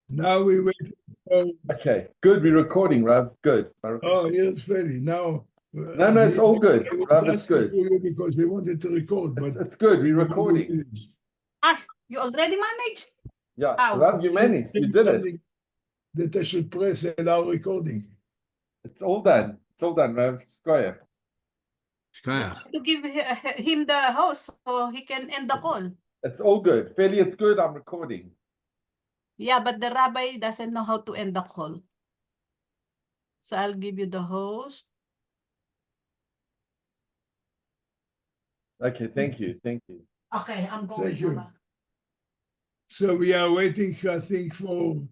Now we wait. Okay, good. We're recording, Rav. Good. Oh, here's Feli. Now, No, it's all good. Rav, it's good. Because we wanted to record, but It's good. We're recording. You already managed? Yeah, How? Rav, you managed. You did it. That I should press allow recording. It's all done. It's all done, Rav. Square. To give him the host so he can end the call. It's all good. Feli, it's good. I'm recording. Yeah, but the rabbi doesn't know how to end the call. So I'll give you the host. Okay, thank you. Thank you. Okay, I'm going. Thank you. So we are waiting, I think, for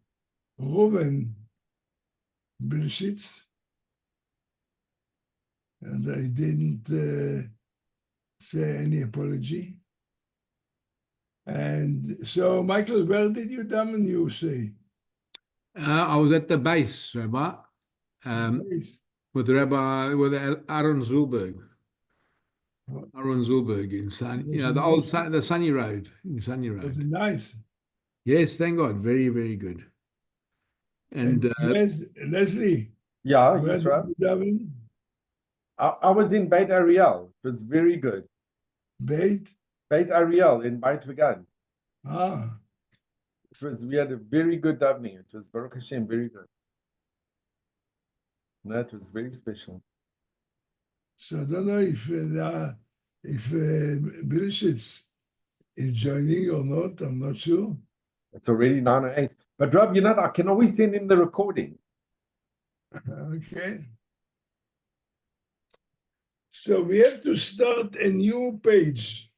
Reuven Bilshitz. And I didn't say any apology. And so, Michael, where did you daven, you say? I was at the base, Rabbi, with Aaron Zulberg. Aaron Zulberg in the Sunny Road in Sunny Road. Was it nice? Yes, thank God, very, very good. And Leslie. Yeah, where yes, Rav. did you daven? I was in Beit Ariel. It was very good. Beit Ariel in Beit Vegan. We had a very good davening. It was Baruch Hashem, very good. That was very special. So I don't know if Bilshitz is joining or not. I'm not sure. It's already 9:08. But Rav, I can always send him the recording. Okay. So we have to start a new page.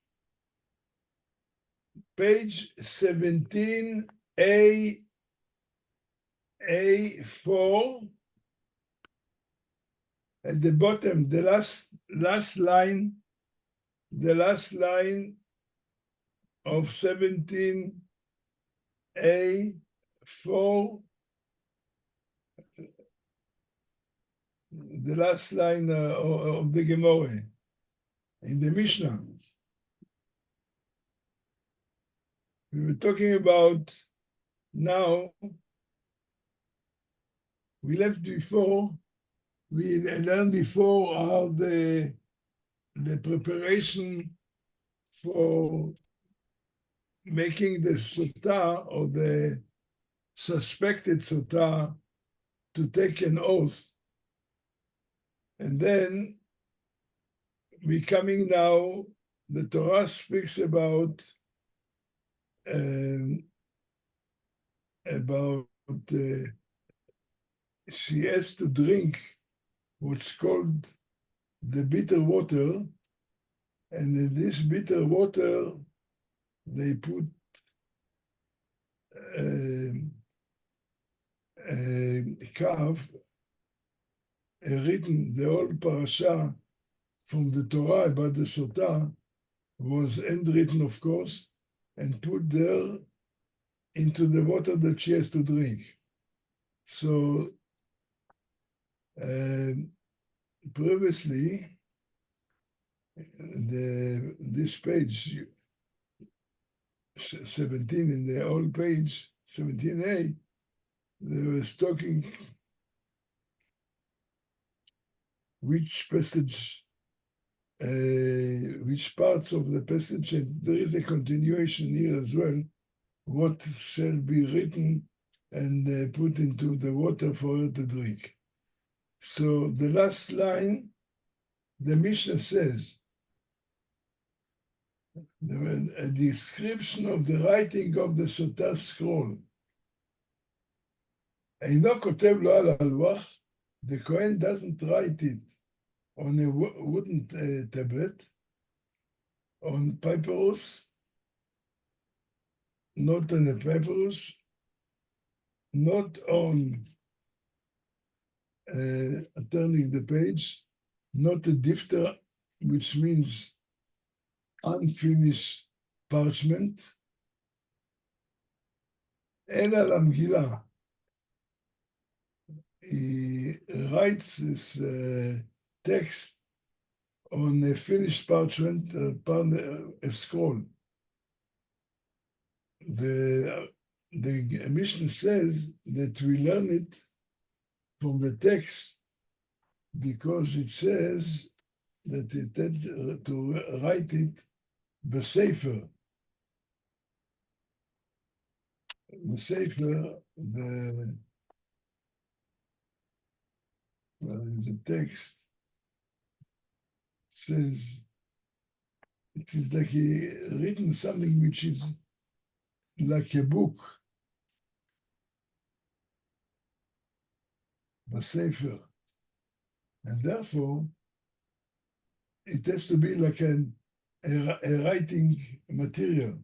Page 17A, A4. At the bottom, the last line of 17A4. The last line of the Gemorra in the Mishnah. We were talking about now, we learned before how the preparation for making the Sotah or the suspected Sotah to take an oath. And then we coming now, the Torah speaks about she has to drink what's called the bitter water, and in this bitter water they put a calf, written the whole parasha from the Torah about the Sotah was handwritten, of course, and put there into the water that she has to drink. So previously, this page 17 in the old page 17a, they was talking which passage, which parts of the passage, and there is a continuation here as well, what shall be written and put into the water for her to drink. So the last line, the Mishnah says, a description of the writing of the Sotah scroll. אינו כותב לו על הלוח, the Kohen doesn't write it on a wooden tablet, on papyrus, not on a papyrus, not on turning the page, not a difter, which means unfinished parchment, אלא למגילה. He writes this text on a finished parchment, a scroll. The the Mishnah says that we learn it from the text because it says that it had to write it b'sefer. The sefer, the text says it is like he written something which is like a book, a sefer, and therefore it has to be like a writing material.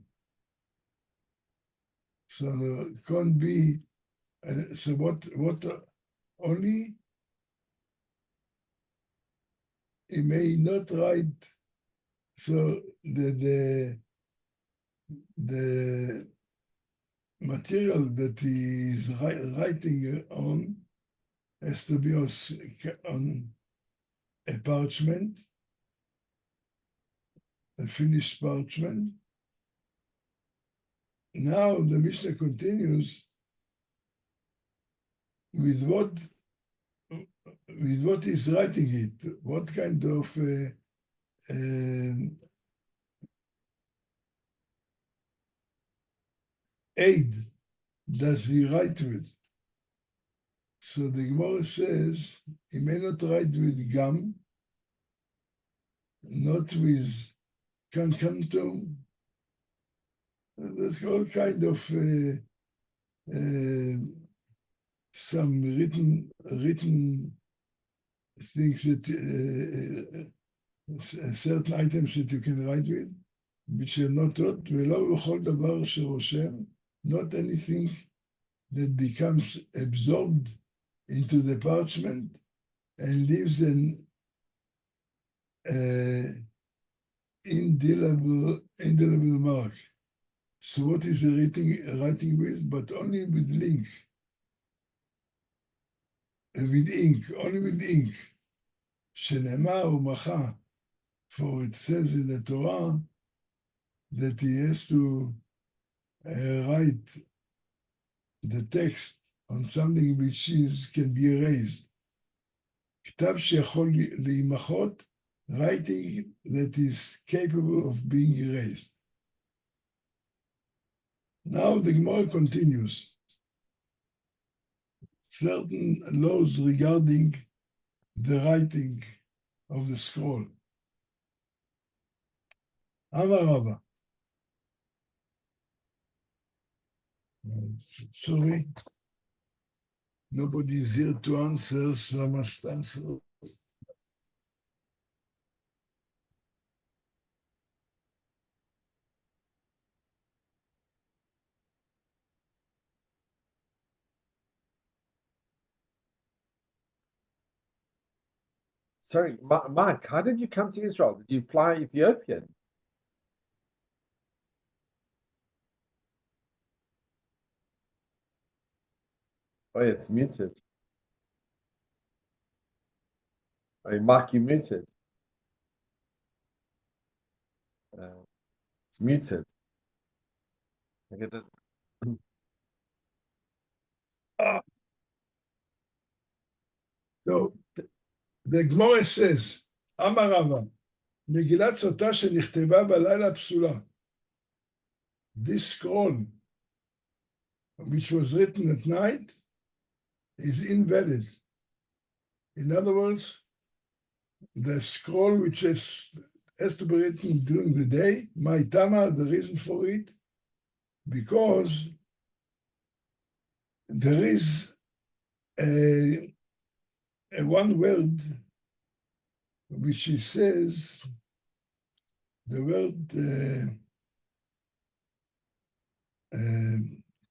So it can't be. So what only he may not write. So the material that he is writing on has to be on a parchment, a finished parchment. Now the Mishnah continues with what is writing it, what kind of aid does he write with? So the Gemorra says he may not write with gum, not with cancantum. There's all kind of some written things that certain items that you can write with, which are not ולא בכל דבר שרושם, not anything that becomes absorbed into the parchment and leaves an indelible mark. So what is the writing with? But only with ink. With ink, only with ink. שנאמר ומחה, for it says in the Torah that he has to write the text on something which can be erased. כתב שיכול להימחות, writing that is capable of being erased. Now the Gemorra continues. Certain laws regarding the writing of the scroll. Amar Rabba. Sorry, nobody is here to answer, so I must answer. Sorry, Mike, how did you come to Israel? Did you fly Ethiopian? Oh, it's muted. Oh, Mike, you muted. It's muted. Like it doesn't. So the Gemorra says, Amar Rava, מגילת סוטה שנכתבה בלילה פסולה. This scroll, which was written at night, is invalid. In other words, the scroll which has to be written during the day, Maitama, the reason for it, because there is a one word which he says, the word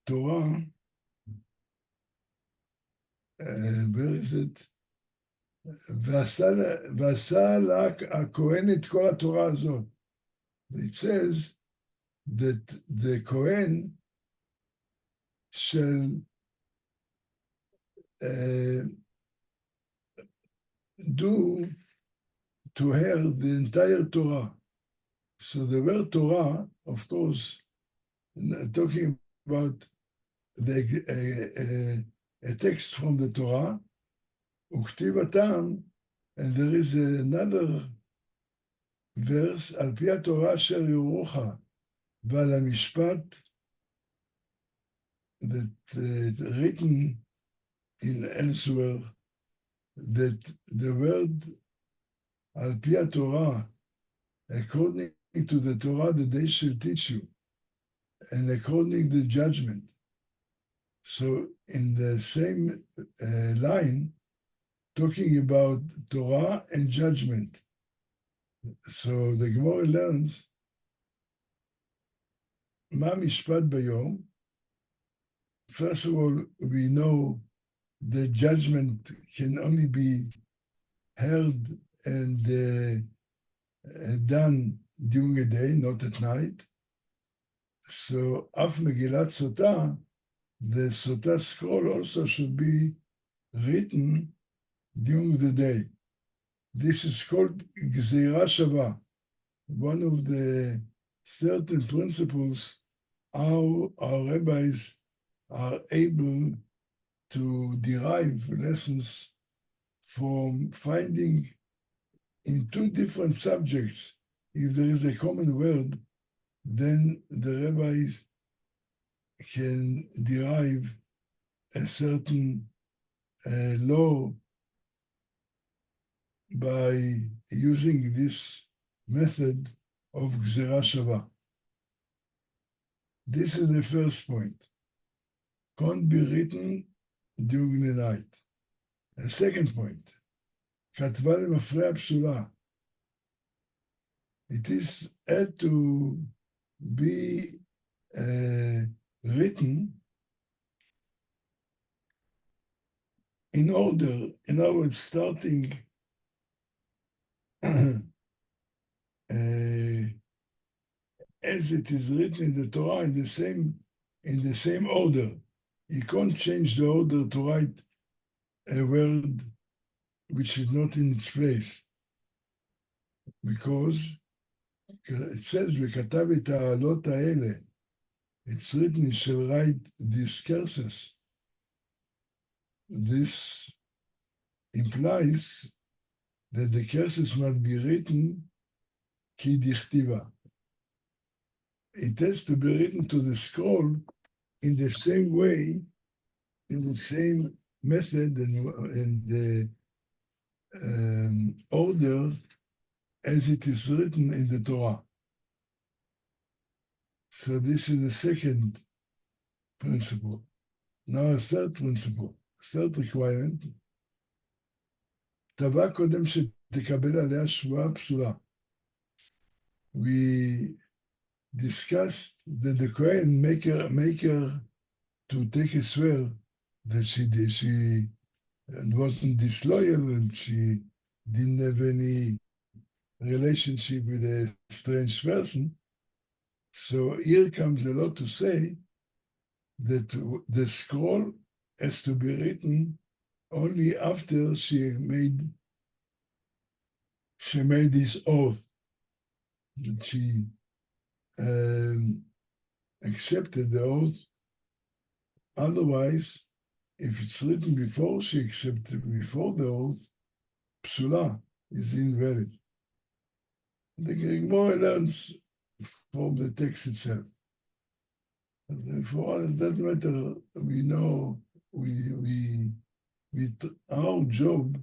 Torah, where is it? ועשה לה הכהן את כל התורה הזאת. It says that the Kohen shall do to her the entire Torah. So the word Torah, of course, talking about a text from the Torah, וכתיבתם, and there is another verse, על פי התורה אשר יורוך, ועל המשפט, that written in elsewhere, that the word על פי התורה, according to the Torah that they shall teach you, and according to the judgment. So in the same line, talking about Torah and judgment. So the Gemorra learns, מה משפט ביום? First of all, we know the judgment can only be heard and done during a day, not at night. So, אף מגילת סוטה, the Sotah scroll also should be written during the day. This is called גזירה שווה. One of the certain principles how our rabbis are able to derive lessons from finding in two different subjects, if there is a common word, then the rabbis can derive a certain law by using this method of גזירה שווה. This is the first point. Can't be written during the night. A second point, כתבה למפרע פסולה. It is had to be written in order, in other words, starting as it is written in the Torah in the same order. You can't change the order to write a word which is not in its place, because it says וכתב את העלות האלה. It's written, you shall write these curses. This implies that the curses must be written כי דכתיבה. It has to be written to the scroll in the same way, in the same method and the order as it is written in the Torah. So this is the second principle. Now a third principle, third requirement, תבע קודם שתקבל עליה שבועה פסולה. We discussed that the Kohen make her to take a swear that she wasn't disloyal and she didn't have any relationship with a strange person. So here comes a lot to say that the scroll has to be written only after she made this oath, that she accepted the oath. Otherwise, if it's written before she accepted, before the oath, psula is invalid. The Gemorra learns from the text itself. And for that matter, we know our job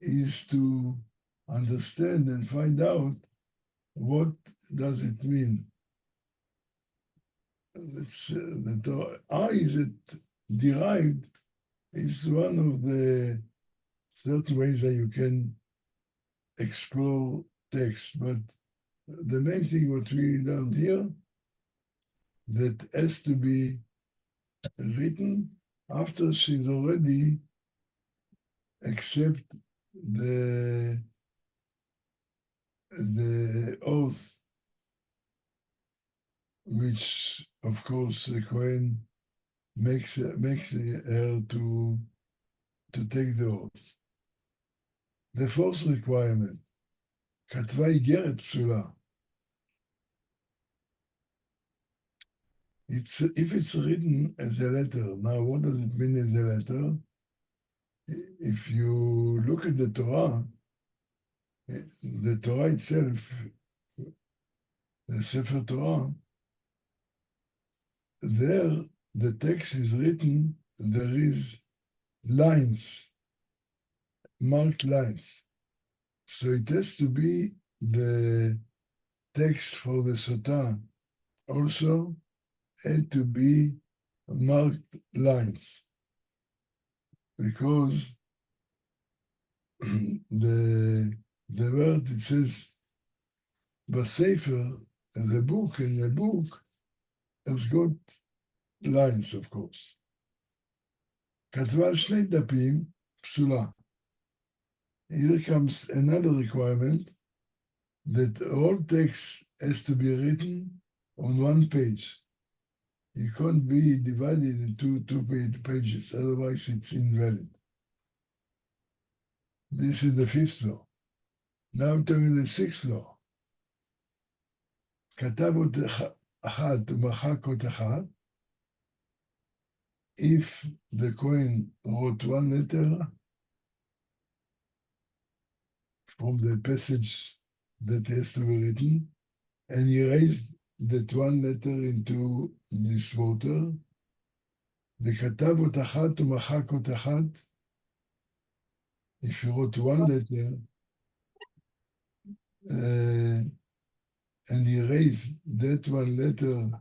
is to understand and find out what does it mean. How is it derived is one of the certain ways that you can explore text, but the main thing what we learned here, that has to be written after she's already accept the oath, which of course the Kohen makes her to take the oath. The fourth requirement, כתבה איגרת פסולה. if it's written as a letter. Now, what does it mean as a letter? If you look at the Torah itself, the Sefer Torah, there the text is written, there is lines, marked lines. So it has to be the text for the Sotah also had to be marked lines, because the word, it says Basefer, the book, and the book has got lines, of course. כתבה על 2 דפים, פסולה. Here comes another requirement, that all text has to be written on 1 page. It can't be divided into 2 pages, otherwise it's invalid. This is the 5th law. Now I'm telling you the 6th law. כתב אות אחת ומחק אות אחת. If the Kohen wrote 1 letter from the passage that has to be written, and he raised that 1 letter into this water, וכתב אות אחת ומחק אות אחת. If you wrote 1 letter, and he raised that 1 letter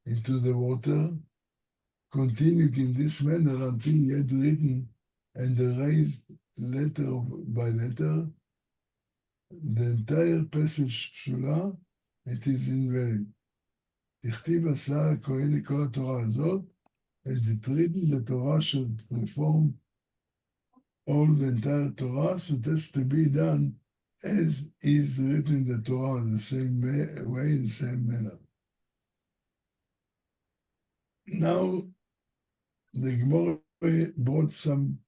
into the water, continuing in this manner until he had written and erased letter by letter, the entire passage psula, it is invalid. תכתיב עשה הכהן לכל התורה הזאת, as it written, the Torah should perform all the entire Torah, so it has to be done as is written in the Torah, in the same way, in the same manner. Now, the Gemorra brought some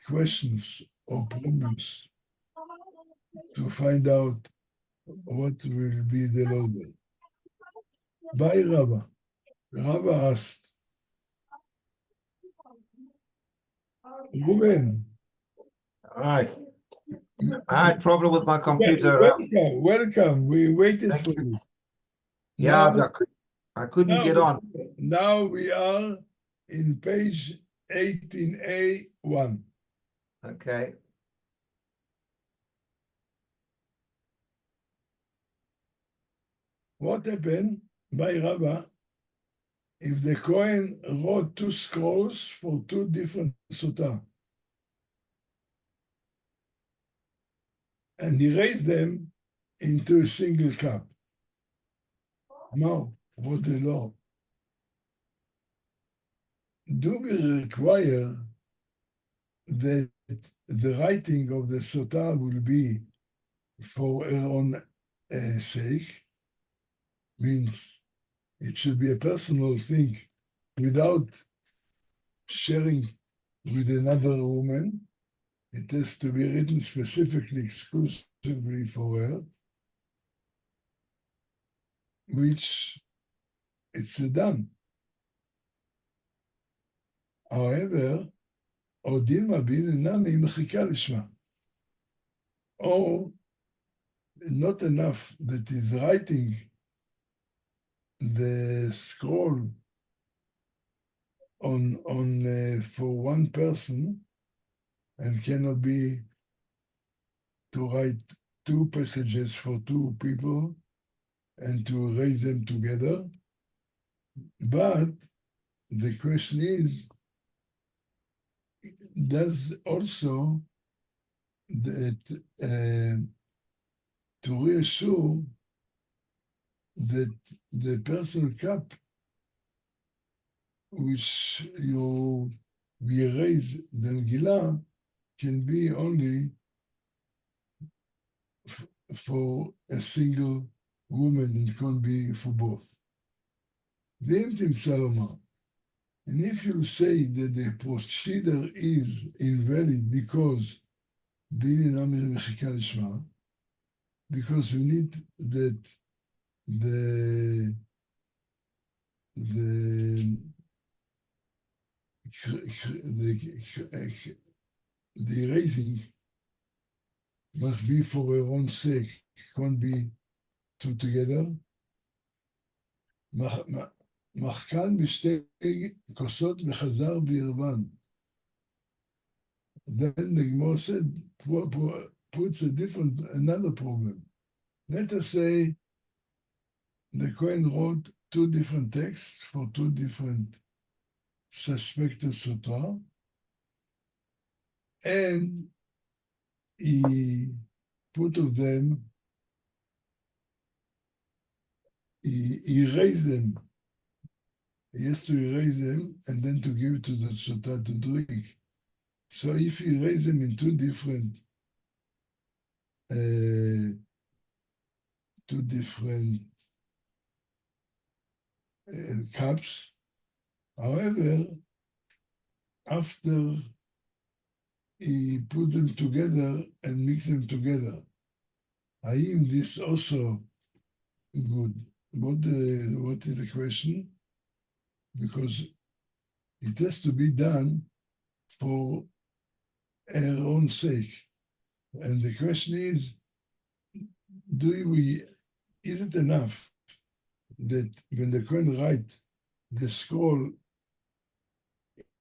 questions or problems to find out what will be the law there. By Rabba. Rabba asked, Ruben, Hi. I had problem with my computer. welcome. We waited Thank for you. you. Yeah, Now- I couldn't get on. Now we are in page 18A1. Okay. What happened by Rabba if the Kohen wrote 2 scrolls for 2 different Sotah, and he raised them into a single cup? Now, what the law? Do we require that the writing of the Sotah will be for her own sake? Means it should be a personal thing without sharing with another woman. It has to be written specifically, exclusively for her, which it's done. However, Odilma bin Nami mechika lishma. Or not enough that he's writing the scroll on for 1 person, and cannot be to write 2 passages for 2 people and to raise them together. But the question is, does also that to reassure that the personal cup which you raise the Megillah can be only for a single woman, it can't be for both. ואם תמצא לומר, and if you say that the procedure is invalid because because we need that the erasing must be for her own sake, can't be two together. מחקן בשתי כוסות וחזר וירבן. Then the Gemorra said, puts another problem. Let us say the Kohen wrote two different texts for two different suspected Sotah, and he put of them, he erased them. He has to erase them and then to give it to the Sotah to drink. So if you erase them in two different cups, however, after he put them together and mix them together, האם this also good? What is the question? Because it has to be done for her own sake. And the question is, is it enough that when the Kohen writes the scroll,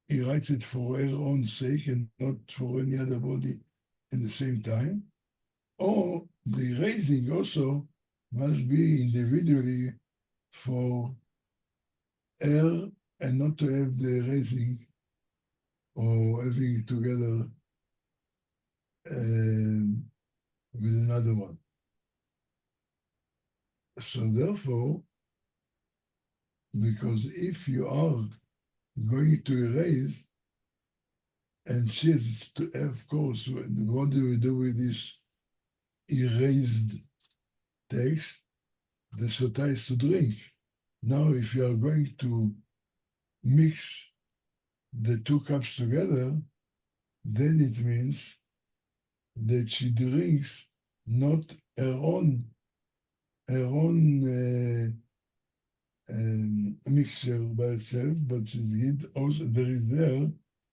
he writes it for her own sake and not for any other body at the same time? Or the erasing also must be individually for her and not to have the erasing or having it together with another one. So therefore, because if you are going to erase, and she has to, of course, what do we do with this erased text? The Sotah is to drink. Now, if you are going to mix the two cups together, then it means that she drinks not her own mixture by itself, but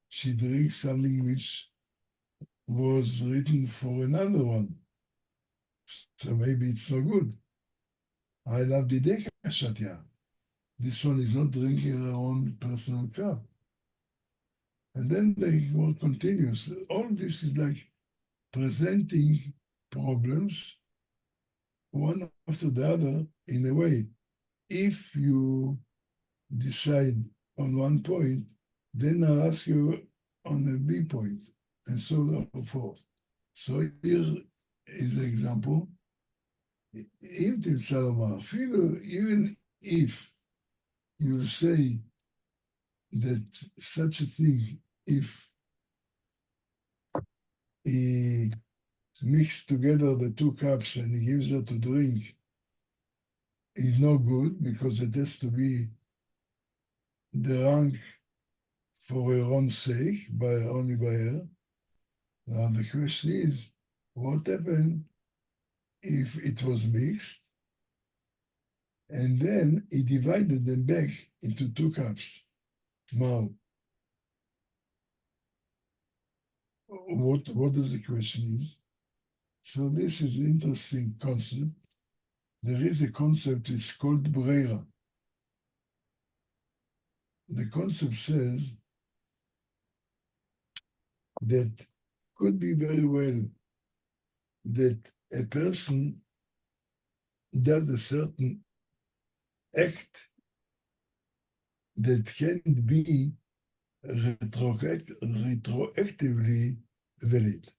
she drinks something which was written for another one. So maybe it's so good. I love the Deka Shatya. This one is not drinking her own personal cup. And then the Gemorra continues. All this is like presenting problems one after the other in a way. If you decide on one point, then I'll ask you on a B point, and so on and forth. So here is an example. If even if you say that such a thing, if he mixed together the two cups and he gives her to drink, is no good because it has to be the rank for her own sake, only by her. Now the question is, what happened if it was mixed and then he divided them back into two cups? Now, what does the question is? So this is an interesting concept. There is a concept, it's called Breira. The concept says that could be very well that a person does a certain act that can be retroactively valid.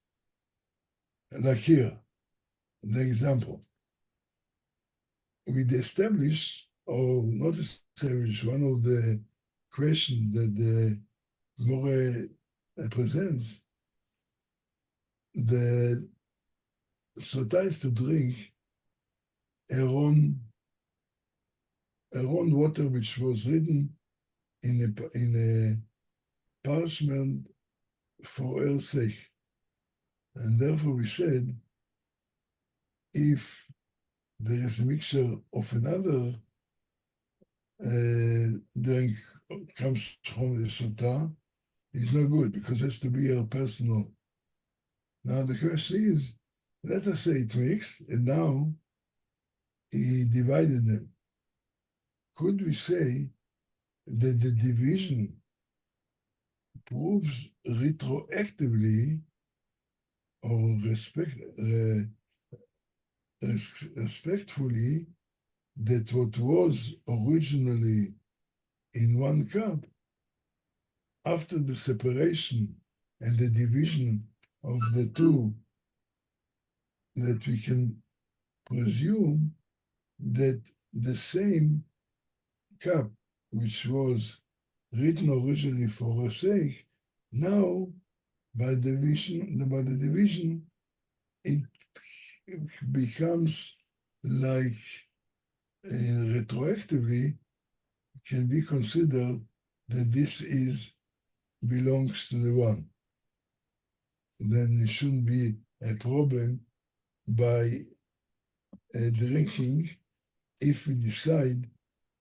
Like here, the example. We'd establish, or not establish, one of the questions that the Gemorra presents, the Sotah is to drink her own water, which was written in a parchment for her sake. And therefore we said, if there is a mixture of another drink comes from the Sotah, is not good because it has to be a personal. Now the question is, let us say it mixed and now he divided them. Could we say that the division proves retroactively or respectfully that what was originally in one cup, after the separation and the division of the two, that we can presume that the same cup, which was written originally for a sake, now by the division, it becomes like retroactively can be considered that this belongs to the one. Then it shouldn't be a problem by drinking if we decide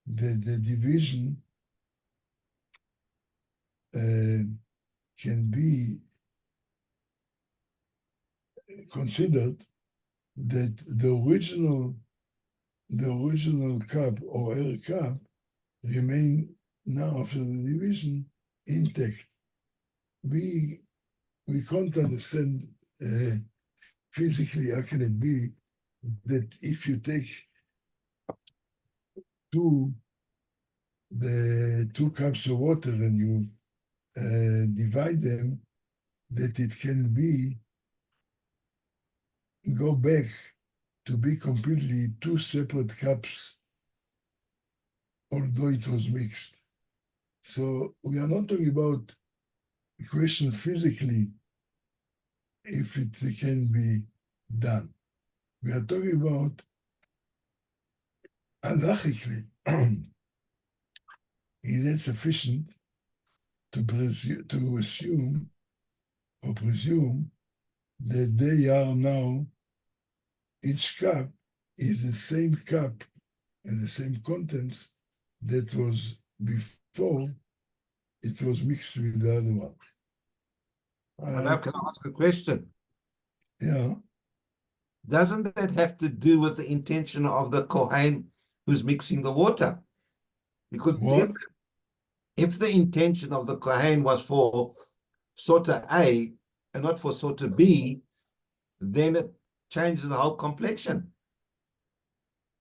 that the division can be considered that the original cup or air cup remain now after the division intact. We can't understand physically how can it be that if you take the two cups of water and you divide them, that it can go back to be completely two separate cups, although it was mixed. So we are not talking about the question physically if it can be done. We are talking about halachically. Is it sufficient to assume or presume that they are now, each cup is the same cup and the same contents that was before it was mixed with the other one. Now, can I ask a question? Yeah. Doesn't that have to do with the intention of the Kohen who's mixing the water? Because What? if the intention of the Kohen was for Sotah A and not for Sotah B, then it changes the whole complexion.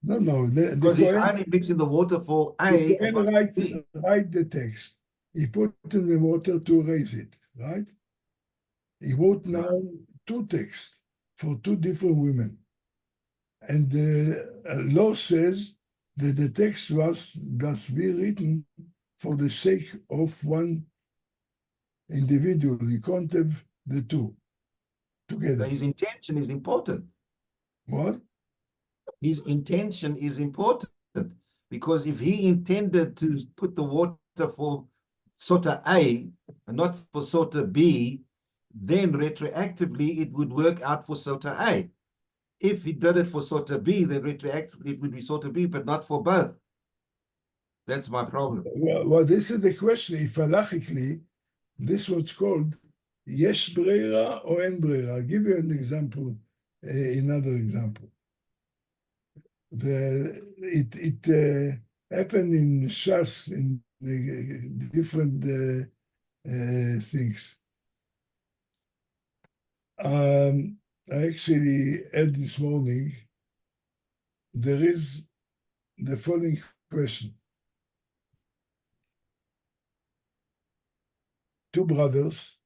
No. The Because he's Kohen, only mixing the water for A the and Kohen not B. write the text. He put in the water to raise it, right? He wrote now two texts for two different women. And the law says that the text must be written for the sake of one individual. You can't have the two together. So his intention is important. What? His intention is important because if he intended to put the water for Sotah A and not for Sotah B, then retroactively it would work out for Sotah A. If he did it for Sotah B, then retroactively it would be Sotah B, but not for both. That's my problem. Well, this is the question. If halachically, this is what's called yesh breira or en breira. I'll give you an example, another example. It happened in Shas in different things. I actually had this morning, there is the following question. Two brothers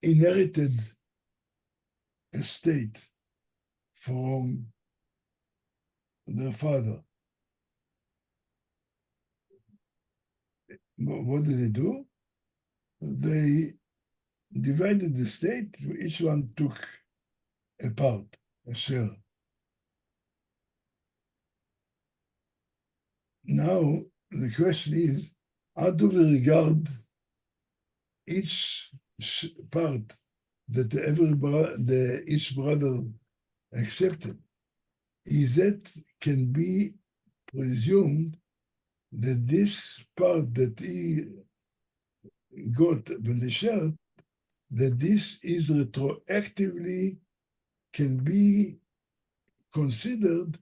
inherited a estate from their father. What did they do? They divided the estate, each one took a part, a share. Now, the question is, how do we regard each part that each brother accepted? is that can be presumed that this part that he got when they shared, that this is retroactively can be considered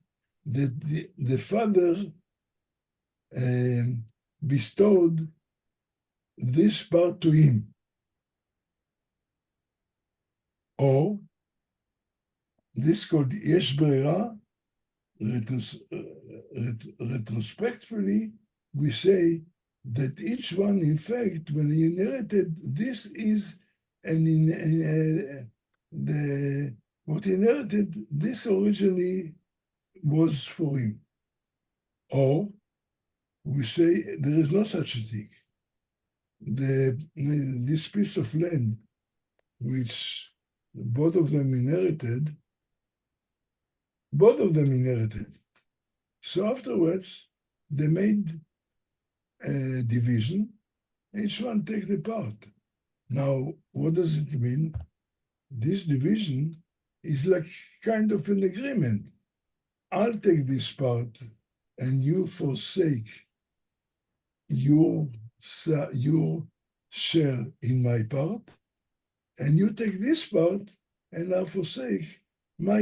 that the father bestowed this part to him. Or this called yesh breira, retrospectively, we say that each one, in fact, when he inherited, this is what he inherited, this originally was for him. Or we say there is no such a thing. This piece of land, which both of them inherited. So afterwards, they made a division. Each one take the part. Now, what does it mean? This division is like kind of an agreement. I'll take this part, and you forsake your share in my part, and you take this part, and I'll forsake my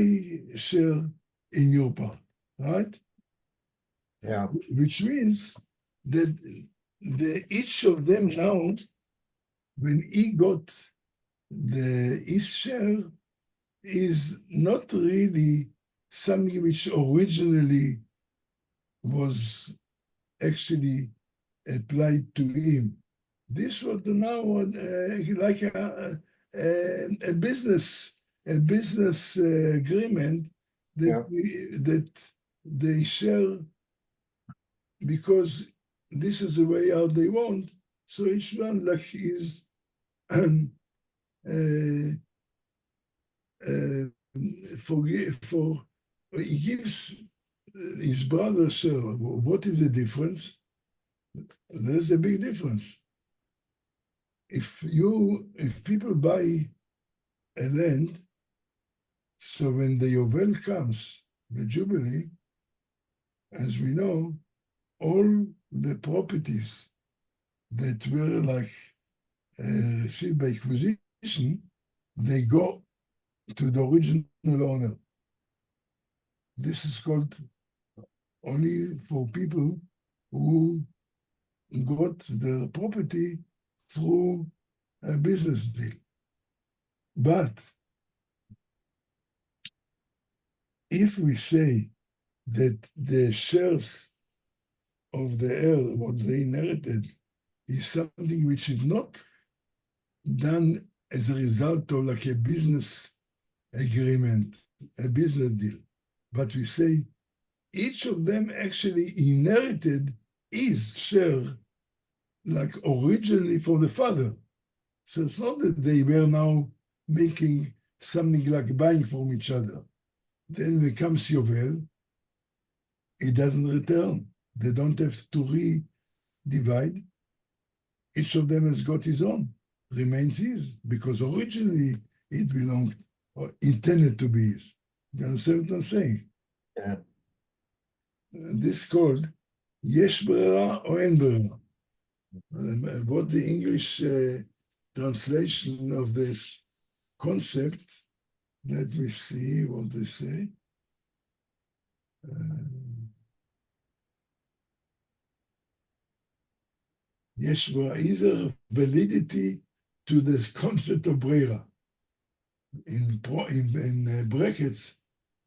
share in your part, right? Yeah. Which means that each of them now, when he got his share, is not really something which originally was actually applied to him. This was now like a business agreement that that they share because this is the way out they want. So each one like is he gives his brother share. What is the difference? There's a big difference. If people buy a land, so when the Yovel comes, the Jubilee, as we know, all the properties that were like received by acquisition, they go to the original owner. This is called only for people who got the property through a business deal. But if we say that the shares of the heir, what they inherited, is something which is not done as a result of like a business agreement, a business deal, but we say each of them actually inherited his share like originally for the father. So it's not that they were now making something like buying from each other. Then when it comes Yovel, it doesn't return. They don't have to re-divide. Each of them has got his own, remains his, because originally it belonged or intended to be his. You understand what I'm saying? Yeah. This is called yesh brera or en brera. What the English translation of this concept, let me see what they say. Yesh brera is a validity to the concept of brera. In brackets,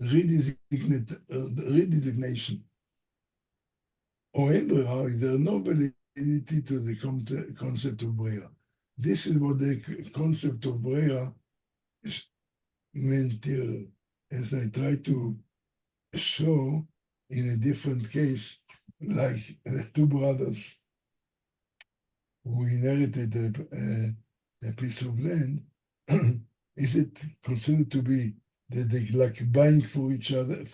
redesignation. Or en brera, is there no validity to the concept of brera? This is what the concept of brera meant here, as I try to show in a different case, like the two brothers who inherited a piece of land. Is it considered to be that they like buying from each other?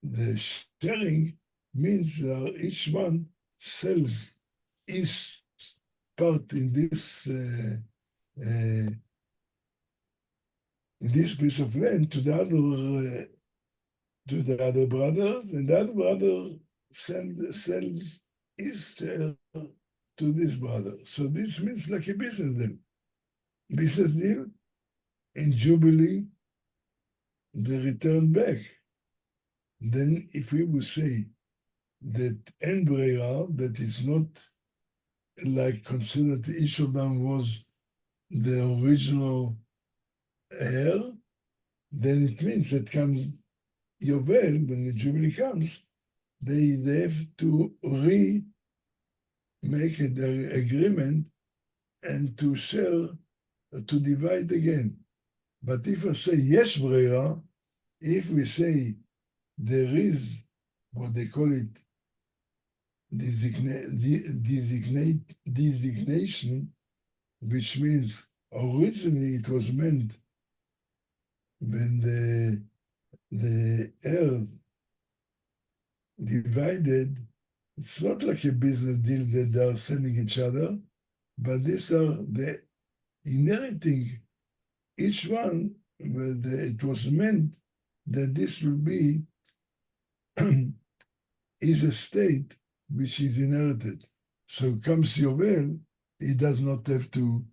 The sharing means each one sells his part in this this piece of land to the other brothers, and the other brother sells his share to this brother. So this means like a business deal. Business deal, in Jubilee, they return back. Then if we would say that en breira, that is not like considered each of them was the original heir, then it means that comes Yovel, when the Jubilee comes, they have to make an agreement and to share, to divide again. But if I say yesh breira, if we say there is what they call it designation, which means originally it was meant when the heirs divided, it's not like a business deal that they are selling each other, but these are the inheriting each one. It was meant that this will be his estate which is inherited. So comes Yovel, he does not have to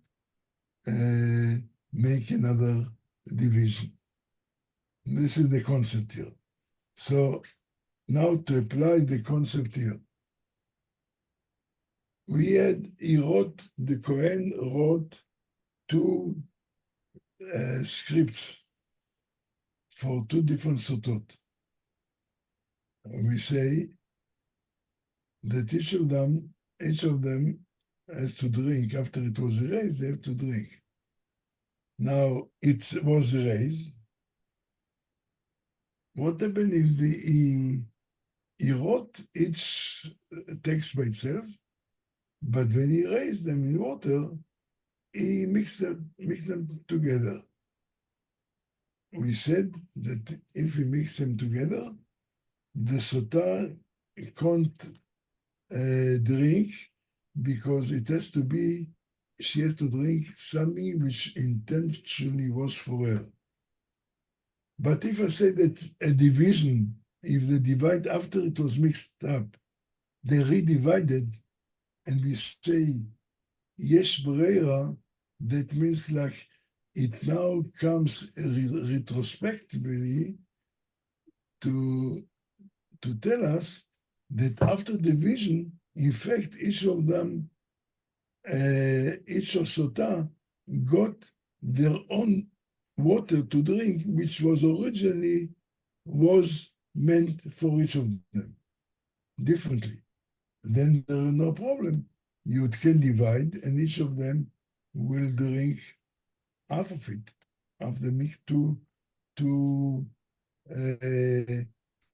make another division. This is the concept here. So now to apply the concept here, the Kohen wrote two scripts for two different sotot. We say that each of them has to drink. After it was erased, they have to drink. Now it was erased. What happened if he wrote each text by itself, but when he raised them in water, he mixed them together. We said that if we mix them together, the Sotah can't drink because she has to drink something which intentionally was for her. But if I say that a division, if they divide after it was mixed up, they redivided, and we say yesh breira, that means like it now comes retrospectively to tell us that after division, in fact, each of Sotah got their own water to drink, which was originally meant for each of them differently. Then there is no problem. You can divide, and each of them will drink half of it, of the mix two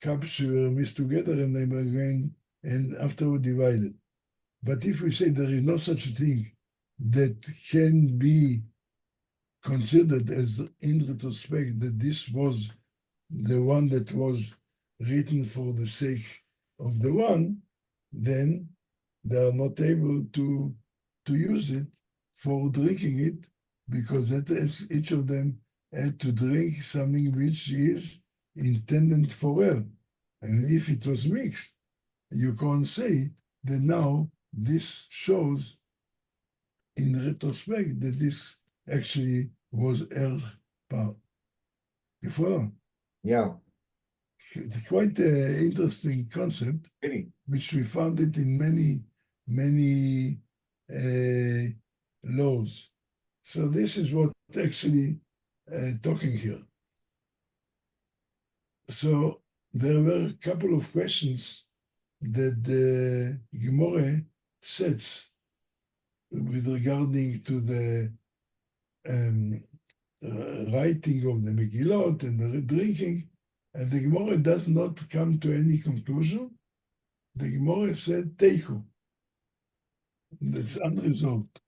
cups were mixed together, and they were going and afterward divided. But if we say there is no such a thing that can be considered as in retrospect that this was the one that was written for the sake of the one, then they are not able to use it for drinking it, because that is, each of them had to drink something which is intended for her. And if it was mixed, you can't say that now this shows in retrospect that this actually was her part. You follow? Yeah. It's quite an interesting concept, Really. which we found it in many laws. So this is what actually talking here. So there were a couple of questions that the Gemorra sets with regarding to the writing of the Megillot and the drinking, and the Gemorra does not come to any conclusion. The Gemorra said teiku. That's unresolved.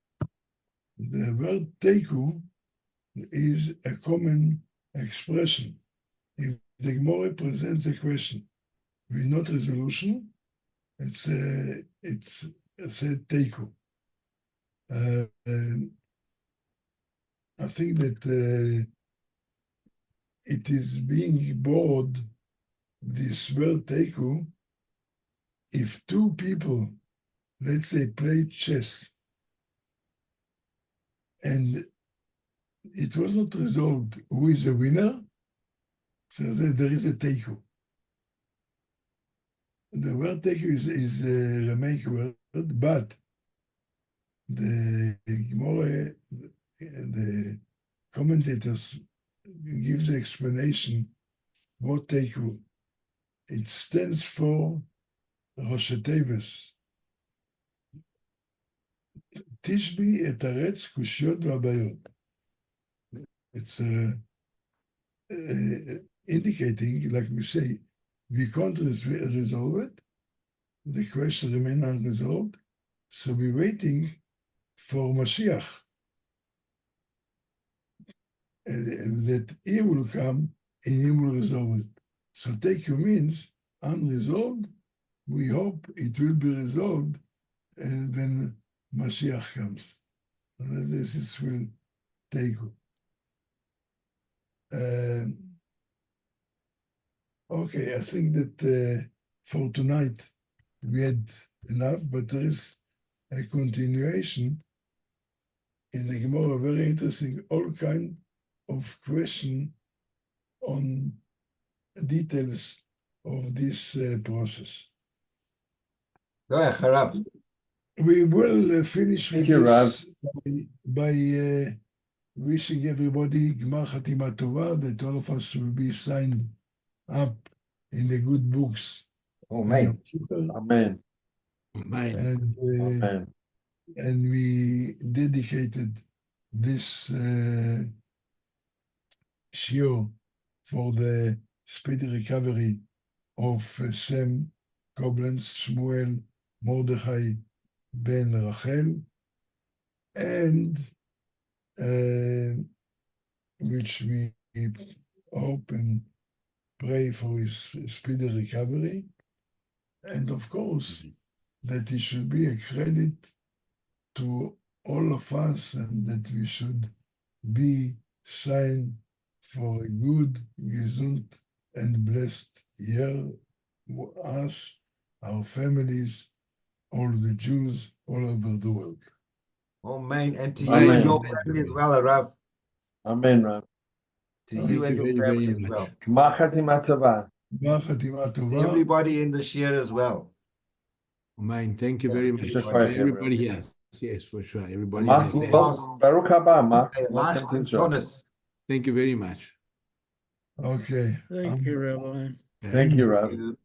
The word teiku is a common expression. If the Gemorra presents a question with not resolution, it's said teiku. I think that it is being bored, this word teiku, if two people, let's say, play chess, and it was not resolved who is the winner, so there is a teiku. The word teiku is a Ramaic word, but the Gemorra, the commentators give the explanation what teiku. It stands for Rosh Teves. תשבי את הרץ, קושיות והבעיות. It's indicating, like we say, we can't resolve it. The question remains unresolved. So we're waiting for Mashiach. And that he will come and he will resolve it. So teiku means unresolved. We hope it will be resolved and when Mashiach comes. And this is will teiku. Okay, I think that for tonight we had enough, but there is a continuation in the Gemorra, very interesting, all kind of question on details of this process. Go ahead, Harav. We will finish Thank with you, this by wishing everybody Gmar Chatima Tova, that all of us will be signed up in the good books. Oh, man. Amen. Amen. Amen. And we dedicated this shiur for the speedy recovery of Sam Koblenz, Shmuel, Mordechai, Ben Rachel, and which we hope and pray for his speedy recovery, and of course that it should be a credit to all of us, and that we should be signed for a good, gesund, and blessed year, us, our families, all the Jews all over the world. Oh, man. And to you Amen. and your family as well, Harav. Amen, Rav. To Thank you and you your very, family very as well. Gmar Chatima Tova. Gmar Chatima Tova. Everybody in the share as well. Amen. Thank you Yes, very much. everybody. To everybody here. Yes, for sure. Everybody Mark, here. Baruch haba, Mark. Hey, Welcome to Israel. Thomas. Thank you very much. Okay. Thank you, Rabbi. Thank you, Rav. You